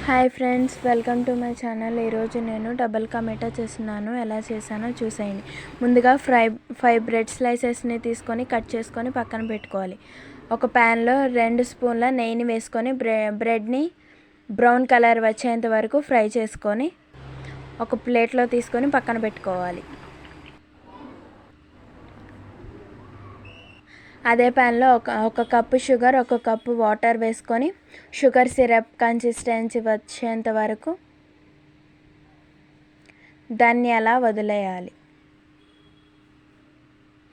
Hi friends, welcome to my channel. ఈరోజు నేను double ka meetha చేస్తున్నాను. ఎలా చేశానో చూసేయండి. ముందుగా ఫైవ్ బ్రెడ్ స్లైసెస్ని తీసుకొని కట్ చేసుకొని పక్కన పెట్టుకోవాలి. ఒక ప్యాన్లో 2 స్పూన్ల నెయ్యిని వేసుకొని బ్రెడ్ని బ్రౌన్ కలర్ వచ్చేంత వరకు ఫ్రై చేసుకొని ఒక ప్లేట్లో తీసుకొని పక్కన పెట్టుకోవాలి. అదే ప్యాన్లో ఒక కప్పు షుగర్, ఒక కప్పు వాటర్ వేసుకొని షుగర్ సిరప్ కన్సిస్టెన్సీ వచ్చేంత వరకు దాన్ని అలా వదిలేయాలి.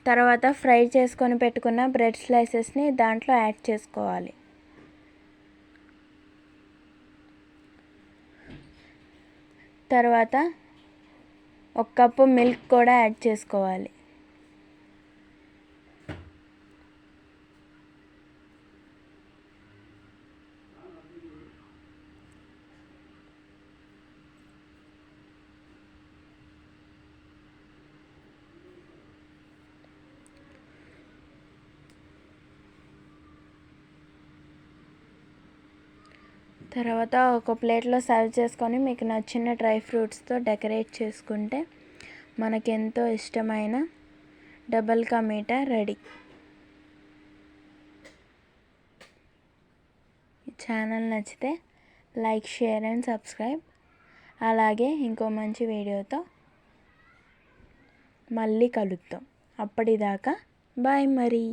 తర్వాత ఫ్రై చేసుకొని పెట్టుకున్న బ్రెడ్ స్లైసెస్ని దాంట్లో యాడ్ చేసుకోవాలి. తర్వాత ఒక కప్పు మిల్క్ కూడా యాడ్ చేసుకోవాలి. తర్వాత ఒక ప్లేట్లో సర్వ్ చేసుకొని మీకు నచ్చిన డ్రై ఫ్రూట్స్తో డెకరేట్ చేసుకుంటే మనకెంతో ఇష్టమైన డబల్ కా మీఠా రెడీ. ఈ ఛానల్ నచ్చితే లైక్, షేర్ అండ్ సబ్స్క్రైబ్. అలాగే ఇంకో మంచి వీడియోతో మళ్ళీ కలుద్దాం. అప్పటిదాకా బాయ్ మరి.